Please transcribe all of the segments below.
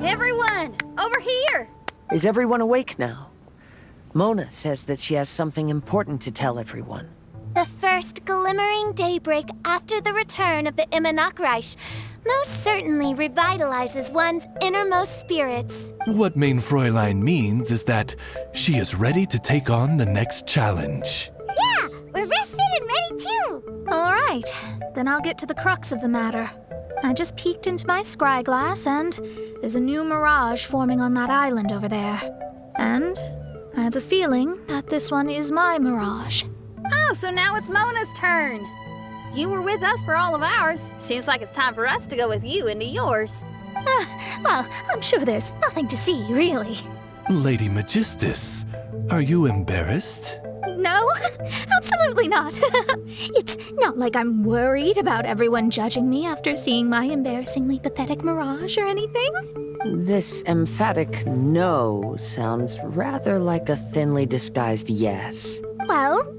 Everyone, over here! Is everyone awake now? Mona says that she has something important to tell everyone. The first glimmering daybreak after the return of the Immanakreich most certainly revitalizes one's innermost spirits. What Main Fräulein means is that she is ready to take on the next challenge. Yeah, we're rested and ready too! Alright, then I'll get to the crux of the matter. I just peeked into my scry glass and there's a new mirage forming on that island over there. And I have a feeling that this one is my mirage. Oh, so now it's Mona's turn. You were with us for all of ours. Seems like it's time for us to go with you into yours. Well, I'm sure there's nothing to see, really. Lady Magistus, are you embarrassed? No, absolutely not. It's not like I'm worried about everyone judging me after seeing my embarrassingly pathetic mirage or anything. This emphatic no sounds rather like a thinly disguised yes. Well,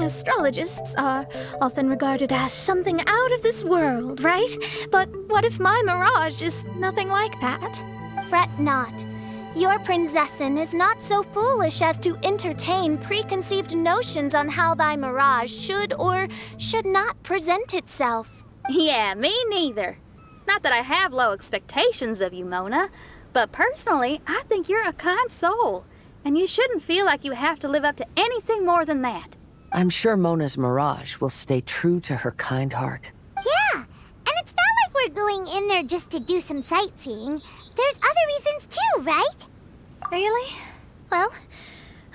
astrologists are often regarded as something out of this world, right? But what if my mirage is nothing like that? Fret not. Your prinzessin is not so foolish as to entertain preconceived notions on how thy mirage should or should not present itself. Yeah, me neither. Not that I have low expectations of you, Mona, but personally, I think you're a kind soul, and you shouldn't feel like you have to live up to anything more than that. I'm sure Mona's mirage will stay true to her kind heart. Yeah, and it's not like we're going in there just to do some sightseeing. There's other reasons too, right? Really? Well,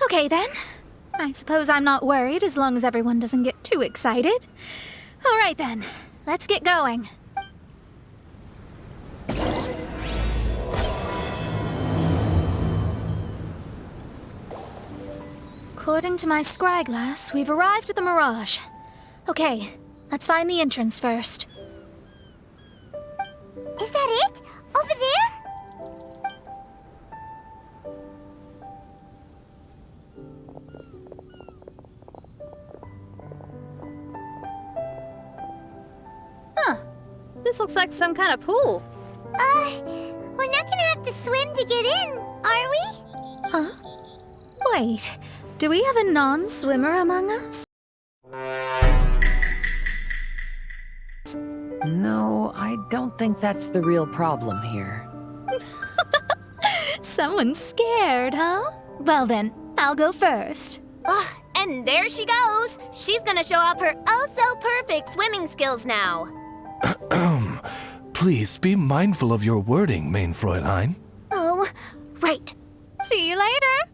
okay then. I suppose I'm not worried as long as everyone doesn't get too excited. All right then, let's get going. According to my scry glass, we've arrived at the Mirage. Okay, let's find the entrance first. Is that it? Over there? Huh. This looks like some kind of pool. We're not gonna have to swim to get in, are we? Huh? Wait, do we have a non-swimmer among us? No, I don't think that's the real problem here. Someone's scared, huh? Well then, I'll go first. Oh, and there she goes. She's gonna show off her oh-so-perfect swimming skills now. Please be mindful of your wording, Main Fräulein. Oh, right. See you later.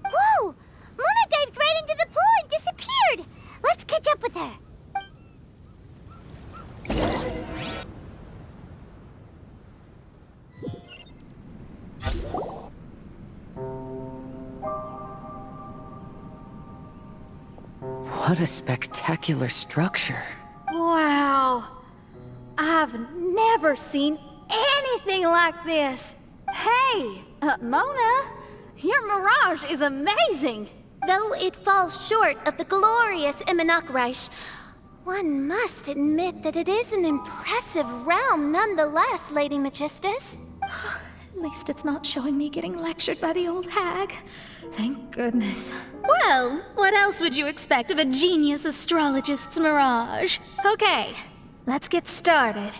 Whoa! Mona dived right into the pool and disappeared. Let's catch up with her. What a spectacular structure. Wow. I've never seen anything like this. Hey, Mona, your mirage is amazing. Though it falls short of the glorious Immanakreich, one must admit that it is an impressive realm nonetheless, Lady Magistus. At least it's not showing me getting lectured by the old hag. Thank goodness. Well, what else would you expect of a genius astrologist's mirage? Okay, let's get started.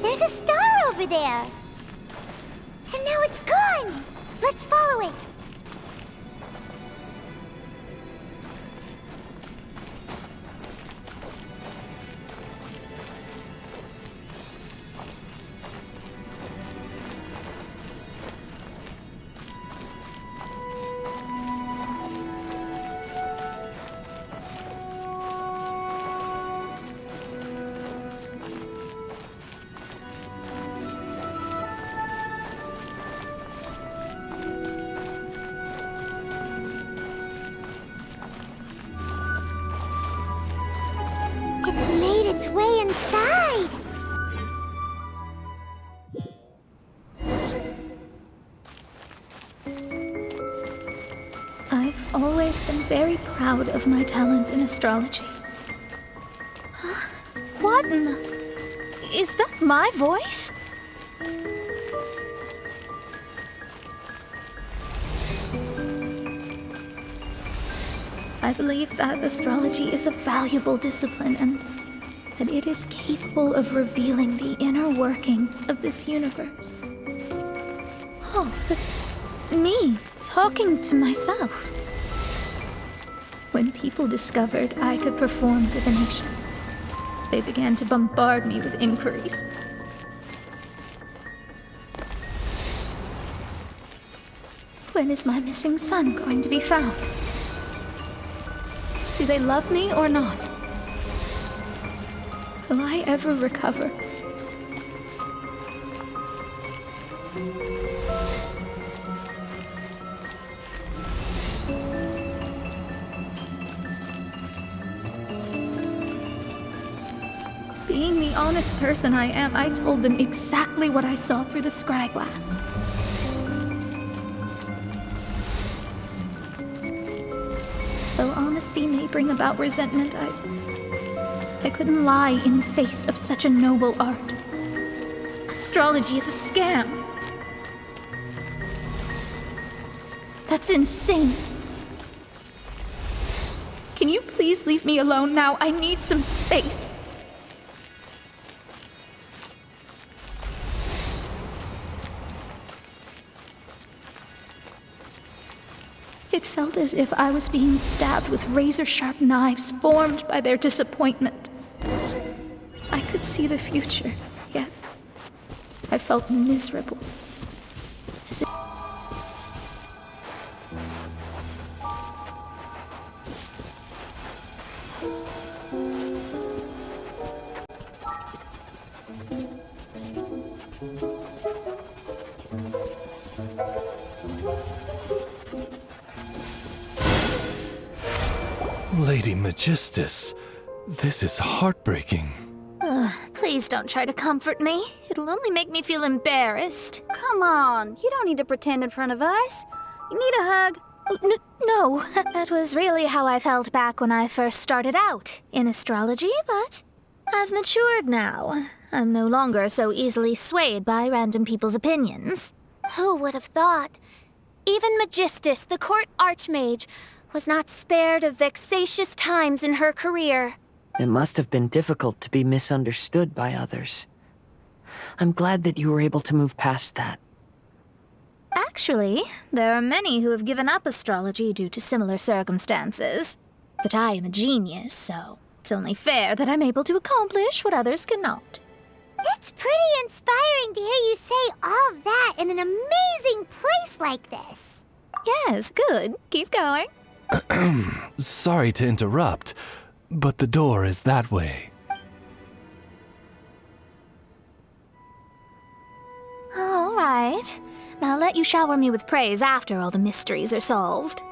There's a star over there. And now it's gone. Let's follow it. It's made its way inside. I've always been very proud of my talent in astrology. What in the... Is that my voice? I believe that astrology is a valuable discipline and that it is capable of revealing the inner workings of this universe. Oh, that's me talking to myself. When people discovered I could perform divination, they began to bombard me with inquiries. When is my missing son going to be found? Do they love me or not? Will I ever recover? Being the honest person I am, I told them exactly what I saw through the scry glass. Though honesty may bring about resentment, I couldn't lie in the face of such a noble art. Astrology is a scam. That's insane. Can you please leave me alone now? I need some space. It felt as if I was being stabbed with razor-sharp knives formed by their disappointment. I could see the future, yet I felt miserable. As if Lady Magistus, this is heartbreaking. Please don't try to comfort me. It'll only make me feel embarrassed. Come on, you don't need to pretend in front of us. You need a hug. No, that was really how I felt back when I first started out in astrology, but I've matured now. I'm no longer so easily swayed by random people's opinions. Who would have thought? Even Magistus, the court archmage, was not spared of vexatious times in her career. It must have been difficult to be misunderstood by others. I'm glad that you were able to move past that. Actually, there are many who have given up astrology due to similar circumstances. But I am a genius, so it's only fair that I'm able to accomplish what others cannot. It's pretty inspiring to hear you say all that in an amazing place like this. Yes, good. Keep going. Sorry to interrupt, but the door is that way. All right. I'll let you shower me with praise after all the mysteries are solved.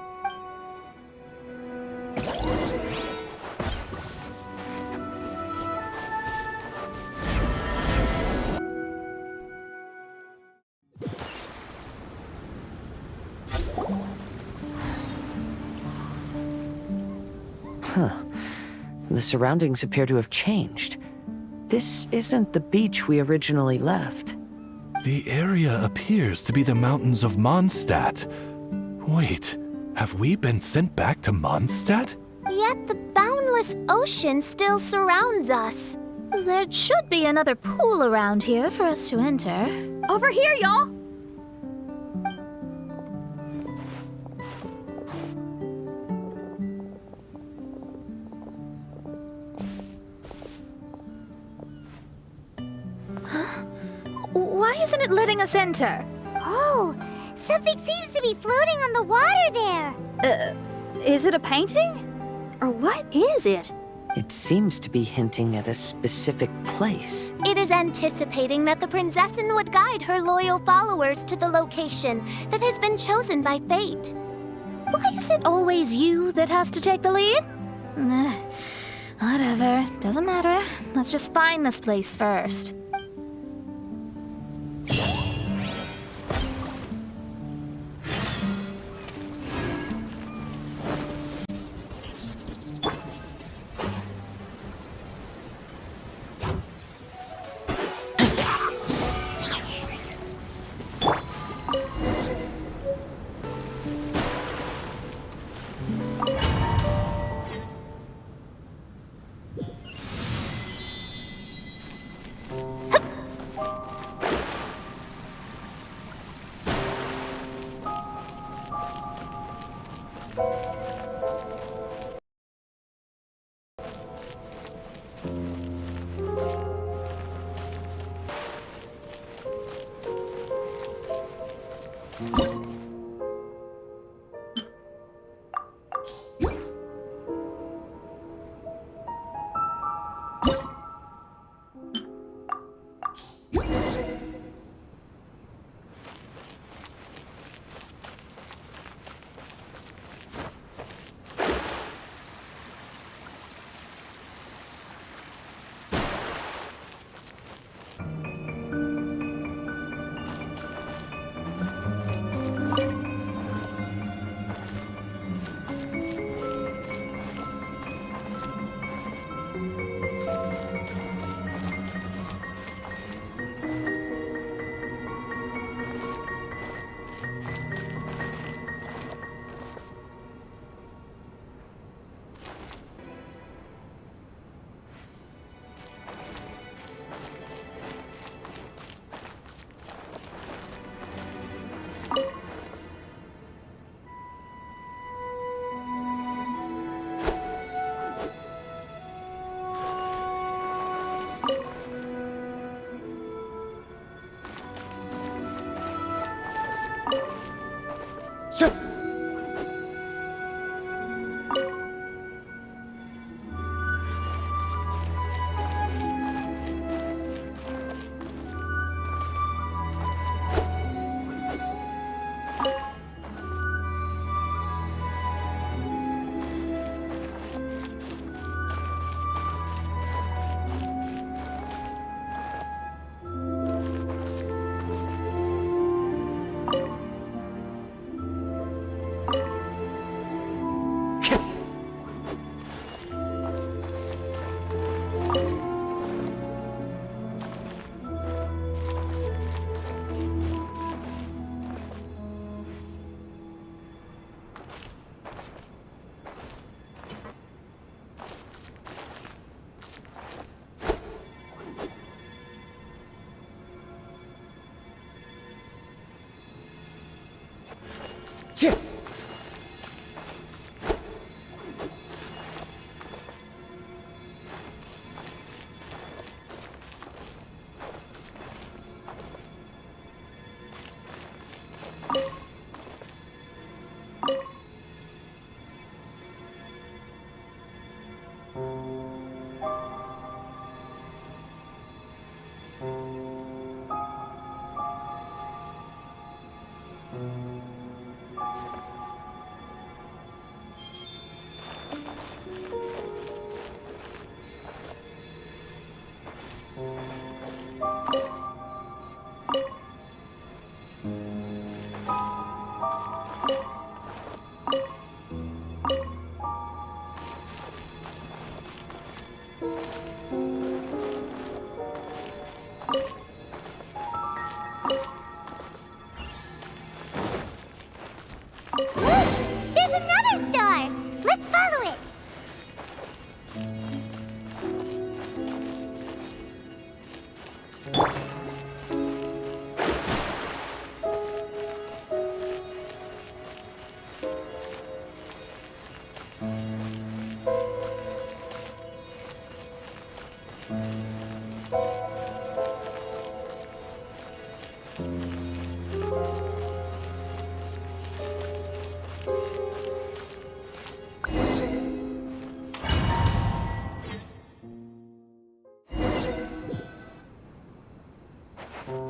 The surroundings appear to have changed. This isn't the beach we originally left. The area appears to be the mountains of Mondstadt. Wait, have we been sent back to Mondstadt? Yet the boundless ocean still surrounds us. There should be another pool around here for us to enter. Over here, y'all! Why isn't it letting us enter? Oh, something seems to be floating on the water there. Is it a painting? Or what is it? It seems to be hinting at a specific place. It is anticipating that the Princessin would guide her loyal followers to the location that has been chosen by fate. Why is it always you that has to take the lead? Whatever, doesn't matter. Let's just find this place first.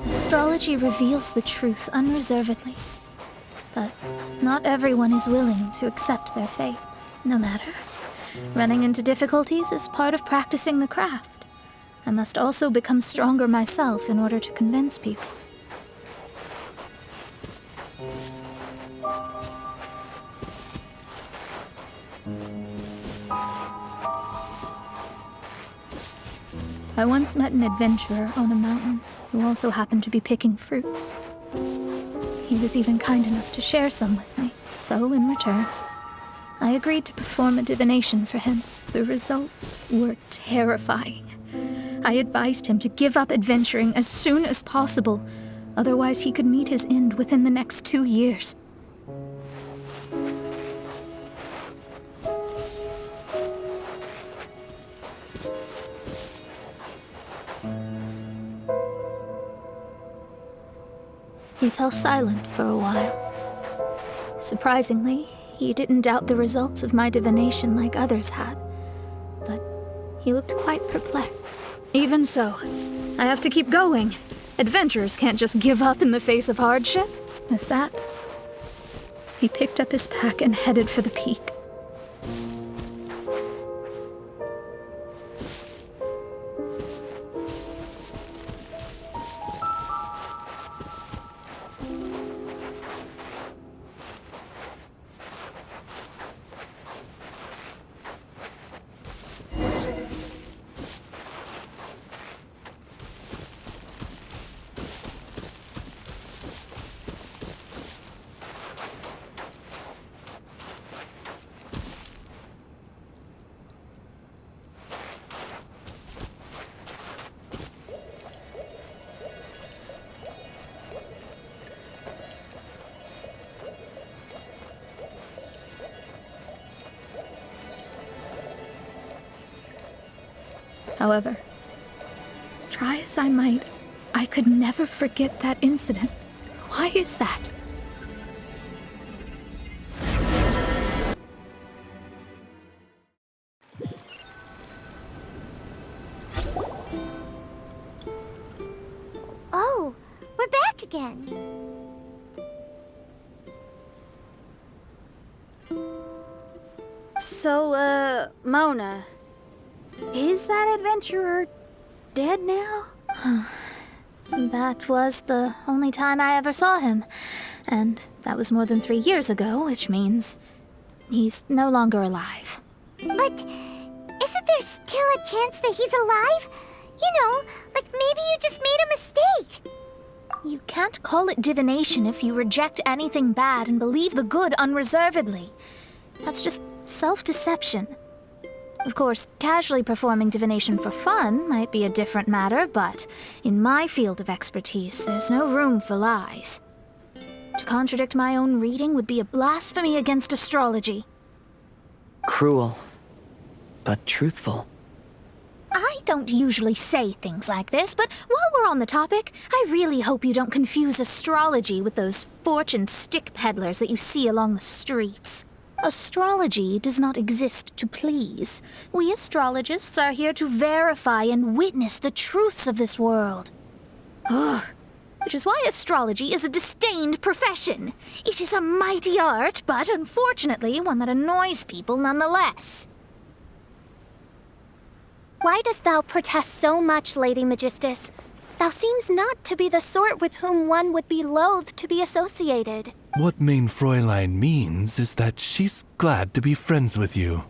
Astrology reveals the truth unreservedly. But not everyone is willing to accept their fate, no matter. Running into difficulties is part of practicing the craft. I must also become stronger myself in order to convince people. I once met an adventurer on a mountain who also happened to be picking fruits. He was even kind enough to share some with me, so in return, I agreed to perform a divination for him. The results were terrifying. I advised him to give up adventuring as soon as possible, otherwise he could meet his end within the next 2 years. He fell silent for a while. Surprisingly, he didn't doubt the results of my divination like others had, but he looked quite perplexed. Even so, I have to keep going. Adventurers can't just give up in the face of hardship. With that, he picked up his pack and headed for the peak. However, try as I might, I could never forget that incident. Why is that? Oh, we're back again. So, Mona, is that adventurer dead now? That was the only time I ever saw him, and that was more than 3 years ago, which means he's no longer alive. But isn't there still a chance that he's alive? You know, like maybe you just made a mistake. You can't call it divination if you reject anything bad and believe the good unreservedly. That's just self-deception. Of course, casually performing divination for fun might be a different matter, but in my field of expertise, there's no room for lies. To contradict my own reading would be a blasphemy against astrology. Cruel, but truthful. I don't usually say things like this, but while we're on the topic, I really hope you don't confuse astrology with those fortune stick peddlers that you see along the streets. Astrology does not exist to please. We astrologists are here to verify and witness the truths of this world. Ugh. Which is why astrology is a disdained profession. It is a mighty art, but unfortunately one that annoys people nonetheless. Why dost thou protest so much, Lady Magistus? Thou seems not to be the sort with whom one would be loath to be associated. What Main Fräulein means is that she's glad to be friends with you.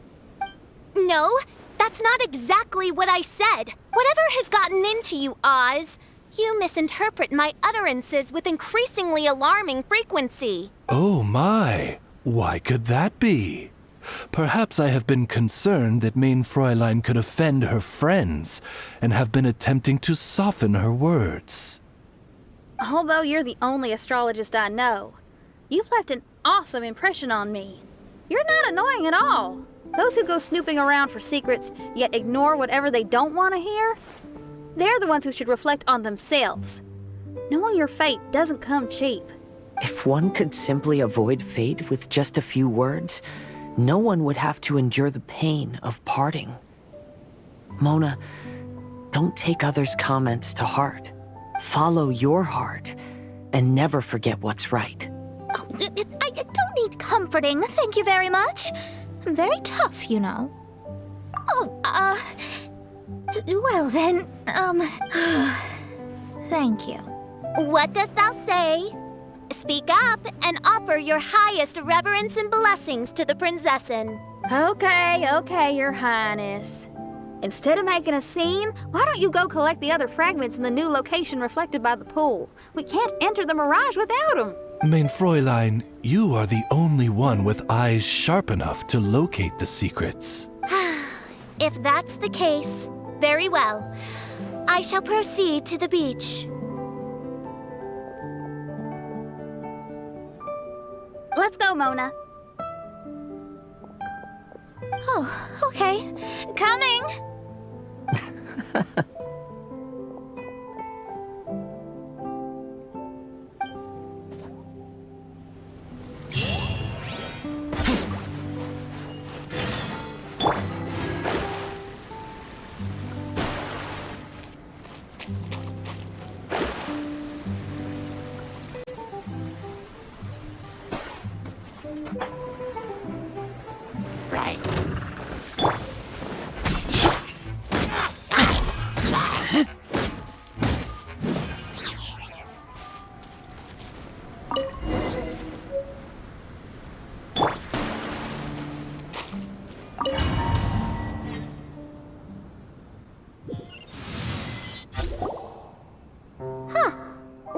No, that's not exactly what I said. Whatever has gotten into you, Oz, you misinterpret my utterances with increasingly alarming frequency. Oh my, why could that be? Perhaps I have been concerned that Main Fräulein could offend her friends, and have been attempting to soften her words. Although you're the only astrologist I know, you've left an awesome impression on me. You're not annoying at all. Those who go snooping around for secrets, yet ignore whatever they don't want to hear, they're the ones who should reflect on themselves. Knowing your fate doesn't come cheap. If one could simply avoid fate with just a few words, no one would have to endure the pain of parting. Mona, don't take others' comments to heart. Follow your heart, and never forget what's right. Oh, I don't need comforting, thank you very much. I'm very tough, you know. Oh, well then, thank you. What dost thou say? Speak up and offer your highest reverence and blessings to the princessin. Okay, Your Highness. Instead of making a scene, why don't you go collect the other fragments in the new location reflected by the pool? We can't enter the Mirage without them. Mein Fräulein, you are the only one with eyes sharp enough to locate the secrets. If that's the case, very well. I shall proceed to the beach. Let's go, Mona. Oh, okay. Coming!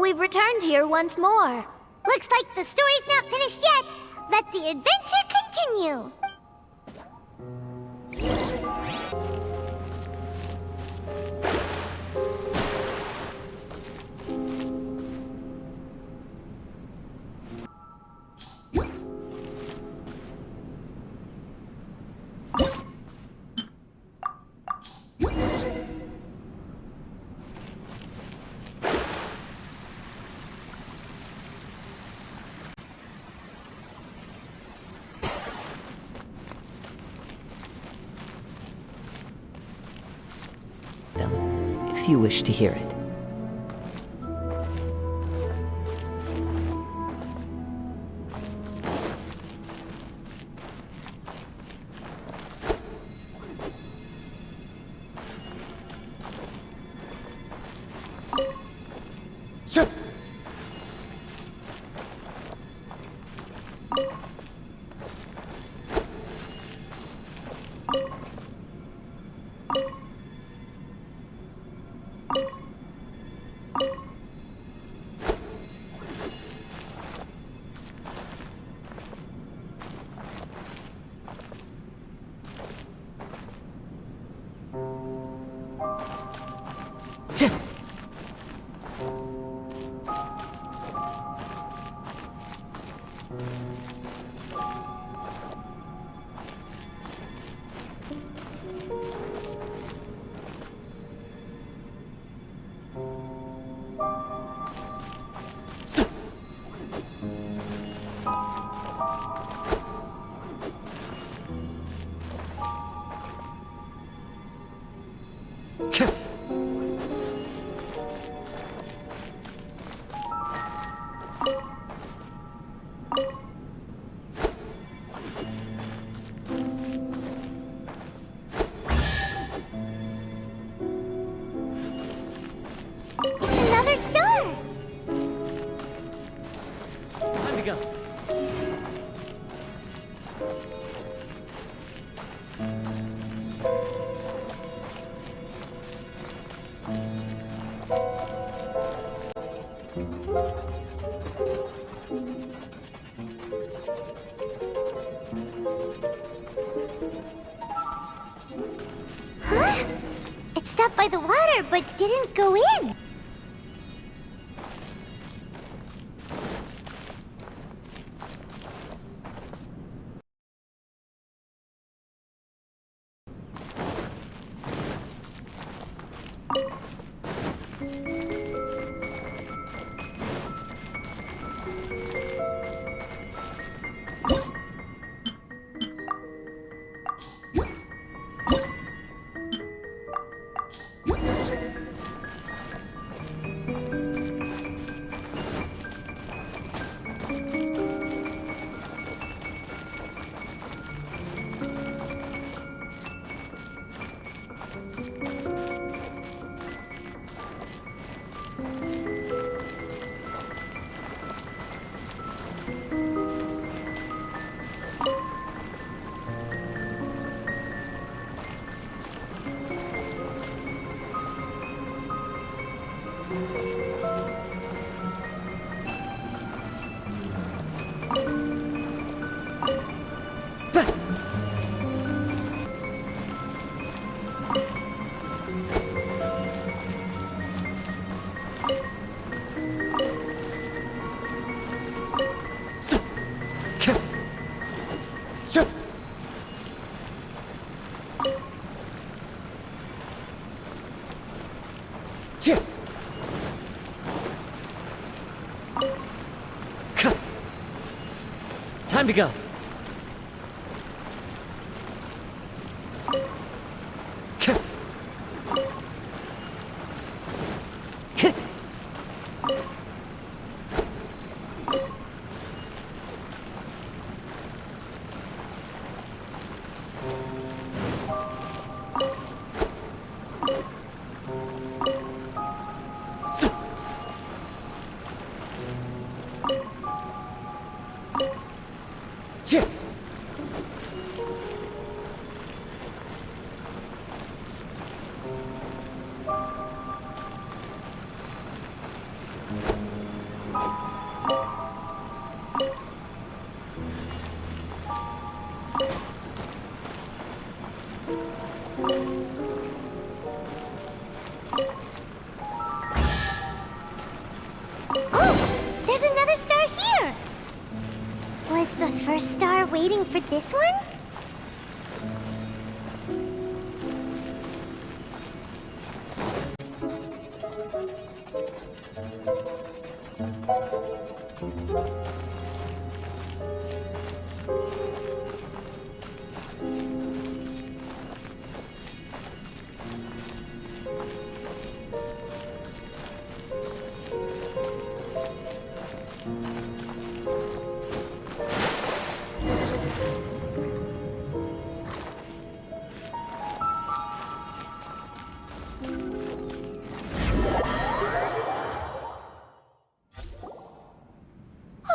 We've returned here once more. Looks like the story's not finished yet. Let the adventure continue. If you wish to hear it. It's another star. Time to go. Huh? It stopped by the water, but didn't go in. Time to go. Oh, there's another star here. Was the first star waiting for this one?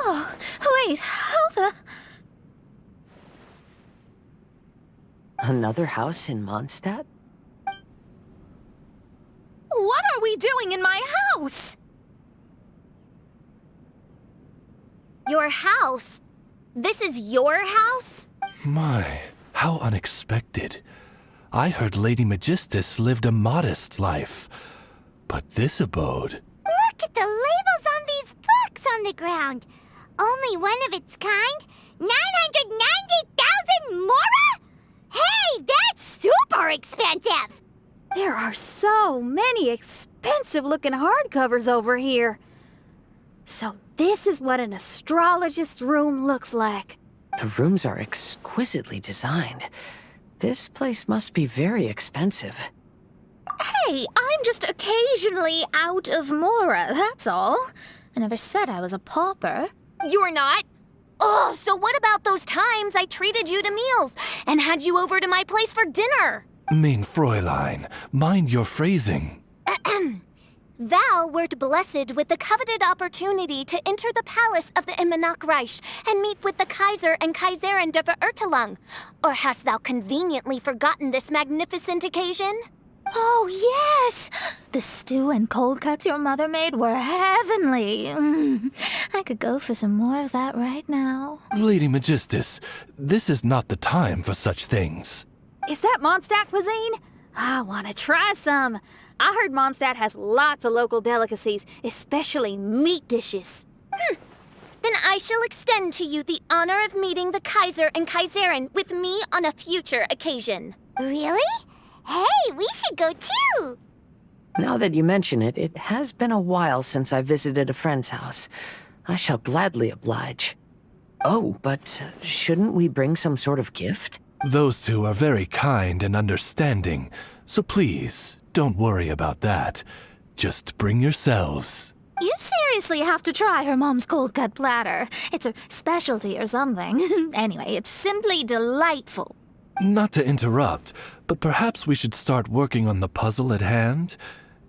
Oh, wait, how the... Another house in Mondstadt? What are we doing in my house? Your house? This is your house? My, how unexpected. I heard Lady Magistus lived a modest life. But this abode... Look at the labels on these books on the ground. Only one of its kind? 990,000 mora? Hey, that's super expensive! There are so many expensive-looking hardcovers over here. So this is what an astrologist's room looks like. The rooms are exquisitely designed. This place must be very expensive. Hey, I'm just occasionally out of mora, that's all. I never said I was a pauper. You're not? Oh, so what about those times I treated you to meals and had you over to my place for dinner? Mein Fräulein, mind your phrasing. Thou wert blessed with the coveted opportunity to enter the palace of the Immanach and meet with the Kaiser and Kaiserin der Verurteilung. Or hast thou conveniently forgotten this magnificent occasion? Oh, yes! The stew and cold cuts your mother made were heavenly. I could go for some more of that right now. Lady Magistus, this is not the time for such things. Is that Mondstadt cuisine? I want to try some. I heard Mondstadt has lots of local delicacies, especially meat dishes. Then I shall extend to you the honor of meeting the Kaiser and Kaiserin with me on a future occasion. Really? Hey, we should go too! Now that you mention it, it has been a while since I visited a friend's house. I shall gladly oblige. Oh, but shouldn't we bring some sort of gift? Those two are very kind and understanding, so please, don't worry about that. Just bring yourselves. You seriously have to try her mom's cold cut platter. It's her specialty or something. Anyway, it's simply delightful. Not to interrupt, but perhaps we should start working on the puzzle at hand?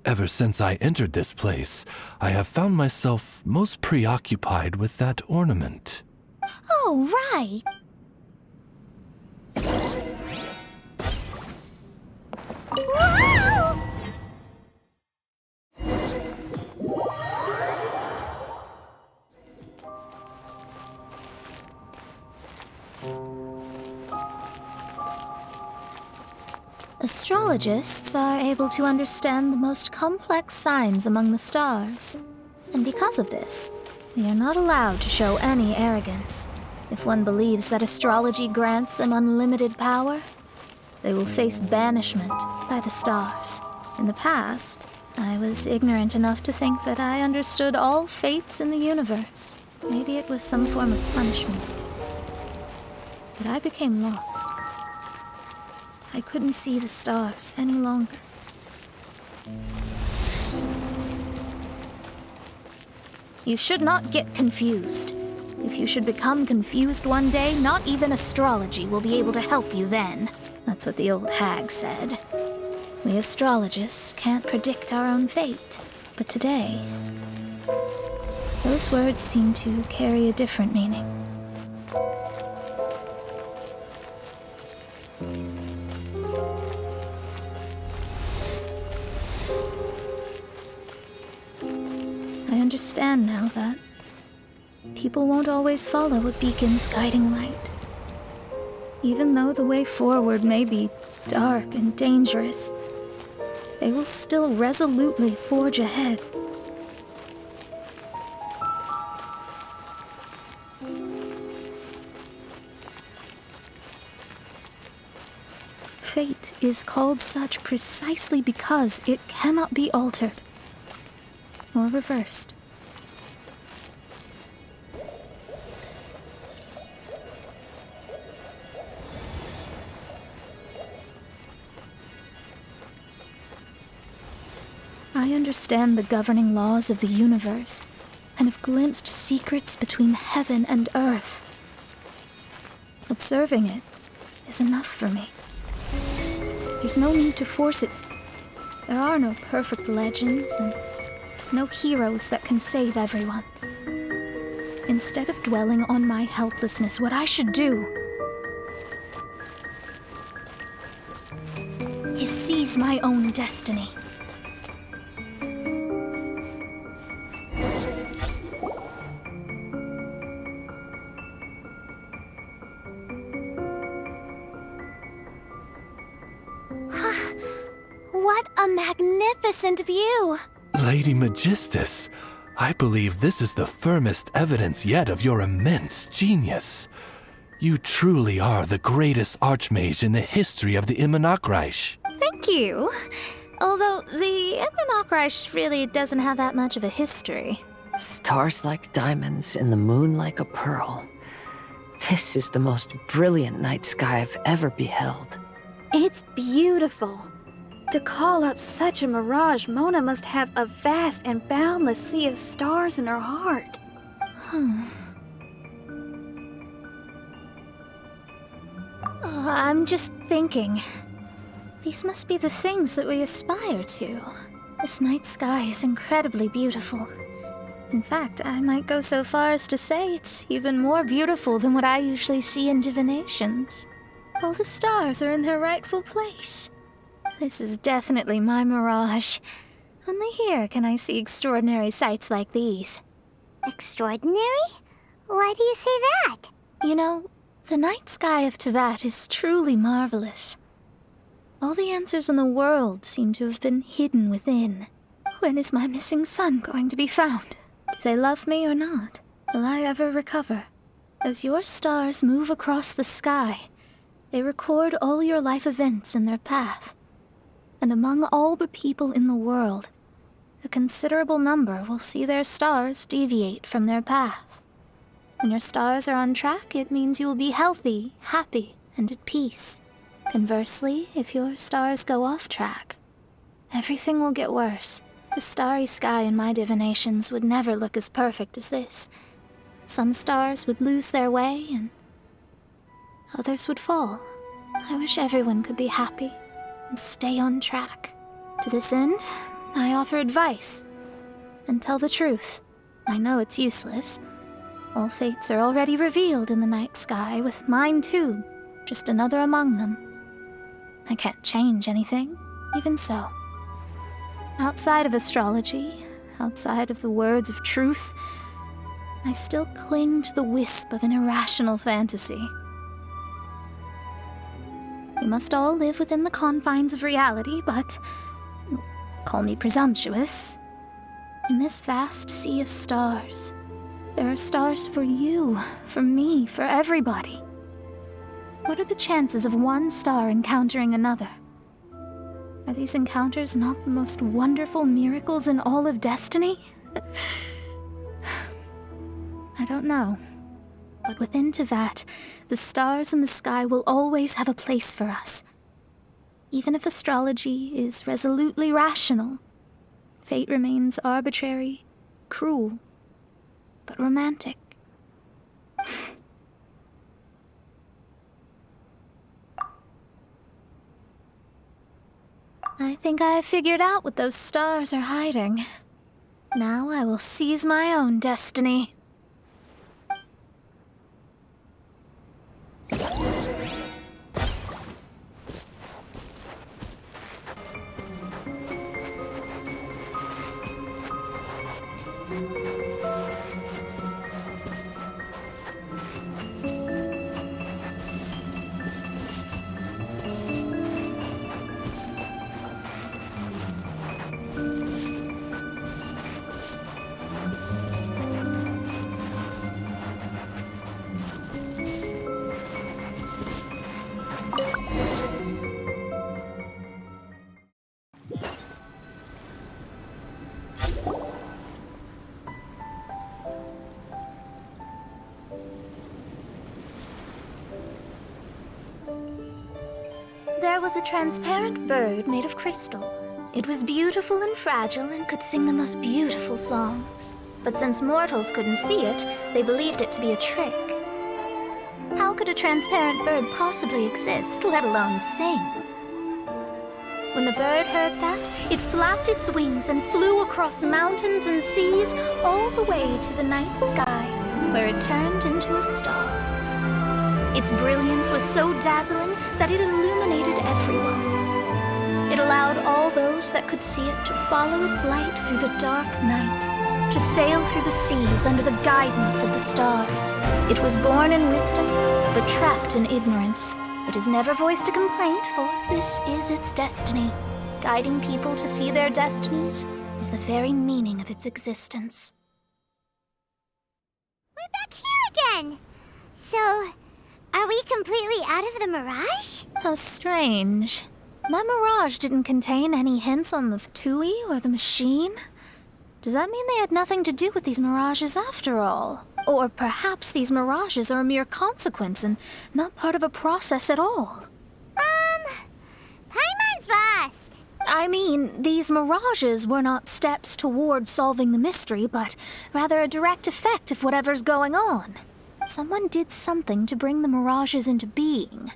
Ever since I entered this place, I have found myself most preoccupied with that ornament. Oh, right. Whoa! Astrologists are able to understand the most complex signs among the stars. And because of this, they are not allowed to show any arrogance. If one believes that astrology grants them unlimited power, they will face banishment by the stars. In the past, I was ignorant enough to think that I understood all fates in the universe. Maybe it was some form of punishment. But I became lost. I couldn't see the stars any longer. You should not get confused. If you should become confused one day, not even astrology will be able to help you then. That's what the old hag said. We astrologists can't predict our own fate. But today, those words seem to carry a different meaning. I understand now that people won't always follow a beacon's guiding light. Even though the way forward may be dark and dangerous, they will still resolutely forge ahead. Fate is called such precisely because it cannot be altered or reversed. I understand the governing laws of the universe and have glimpsed secrets between heaven and earth. Observing it is enough for me. There's no need to force it. There are no perfect legends and no heroes that can save everyone. Instead of dwelling on my helplessness, what I should do is seize my own destiny. What a magnificent view! Lady Magistus, I believe this is the firmest evidence yet of your immense genius. You truly are the greatest archmage in the history of the Immonakreich. Thank you. Although the Immonakreich really doesn't have that much of a history. Stars like diamonds and the moon like a pearl. This is the most brilliant night sky I've ever beheld. It's beautiful. To call up such a mirage, Mona must have a vast and boundless sea of stars in her heart. I'm just thinking. These must be the things that we aspire to. This night sky is incredibly beautiful. In fact, I might go so far as to say it's even more beautiful than what I usually see in divinations. All the stars are in their rightful place. This is definitely my mirage. Only here can I see extraordinary sights like these. Extraordinary? Why do you say that? You know, the night sky of Tevat is truly marvelous. All the answers in the world seem to have been hidden within. When is my missing son going to be found? Do they love me or not? Will I ever recover? As your stars move across the sky, they record all your life events in their path. And among all the people in the world, a considerable number will see their stars deviate from their path. When your stars are on track, it means you will be healthy, happy, and at peace. Conversely, if your stars go off track, everything will get worse. The starry sky in my divinations would never look as perfect as this. Some stars would lose their way, and others would fall. I wish everyone could be happy and stay on track. To this end, I offer advice and tell the truth. I know it's useless. All fates are already revealed in the night sky, with mine too, just another among them. I can't change anything, even so. Outside of astrology, outside of the words of truth, I still cling to the wisp of an irrational fantasy. We must all live within the confines of reality, but call me presumptuous. In this vast sea of stars, there are stars for you, for me, for everybody. What are the chances of one star encountering another? Are these encounters not the most wonderful miracles in all of destiny? I don't know. But within Tevat, the stars in the sky will always have a place for us. Even if astrology is resolutely rational, fate remains arbitrary, cruel, but romantic. I think I have figured out what those stars are hiding. Now I will seize my own destiny. There was a transparent bird made of crystal. It was beautiful and fragile and could sing the most beautiful songs. But since mortals couldn't see it, they believed it to be a trick. How could a transparent bird possibly exist, let alone sing? When the bird heard that, it flapped its wings and flew across mountains and seas all the way to the night sky, where it turned into a star. Its brilliance was so dazzling that it illuminated everyone. It allowed all those that could see it to follow its light through the dark night, to sail through the seas under the guidance of the stars. It was born in wisdom, but trapped in ignorance. It has never voiced a complaint, for this is its destiny. Guiding people to see their destinies is the very meaning of its existence. We're back here again! So, are we completely out of the Mirage? How strange. My Mirage didn't contain any hints on the Fatui or the machine. Does that mean they had nothing to do with these Mirages after all? Or perhaps these Mirages are a mere consequence and not part of a process at all? Paimon's lost. I mean, these Mirages were not steps toward solving the mystery, but rather a direct effect of whatever's going on. Someone did something to bring the Mirages into being.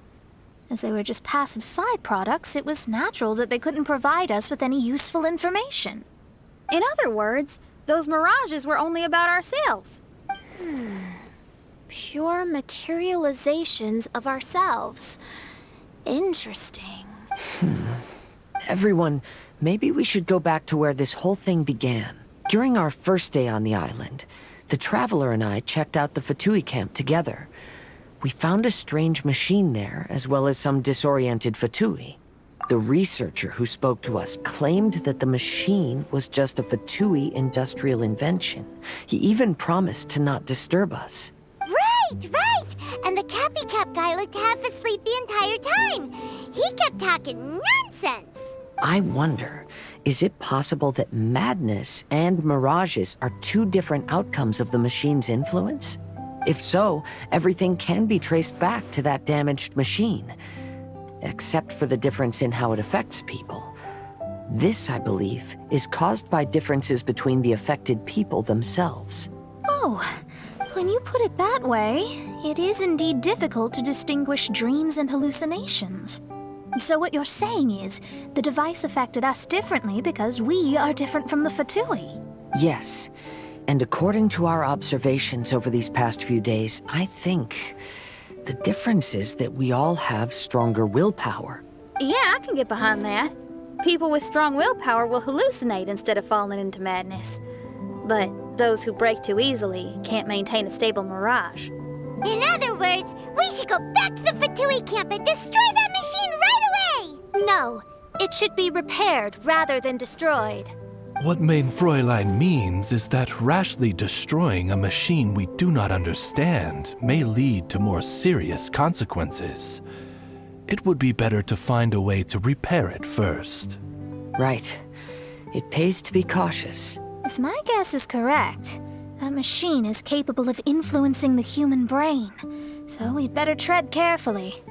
As they were just passive side products, it was natural that they couldn't provide us with any useful information. In other words, those mirages were only about ourselves. Pure materializations of ourselves. Interesting. Everyone, maybe we should go back to where this whole thing began. During our first day on the island, the Traveler and I checked out the Fatui camp together. We found a strange machine there, as well as some disoriented Fatui. The researcher who spoke to us claimed that the machine was just a Fatui industrial invention. He even promised to not disturb us. Right! And the Cappy Cap guy looked half asleep the entire time. He kept talking nonsense. I wonder, is it possible that madness and mirages are two different outcomes of the machine's influence? If so, everything can be traced back to that damaged machine, except for the difference in how it affects people. This, I believe, is caused by differences between the affected people themselves. Oh, when you put it that way, it is indeed difficult to distinguish dreams and hallucinations. So what you're saying is, the device affected us differently because we are different from the Fatui. Yes, and according to our observations over these past few days, I think the difference is that we all have stronger willpower. Yeah, I can get behind that. People with strong willpower will hallucinate instead of falling into madness. But those who break too easily can't maintain a stable mirage. In other words, we should go back to the Fatui camp and destroy that machine No, it should be repaired rather than destroyed. What Main Fräulein means is that rashly destroying a machine we do not understand may lead to more serious consequences. It would be better to find a way to repair it first. Right. It pays to be cautious. If my guess is correct, that machine is capable of influencing the human brain, so we'd better tread carefully.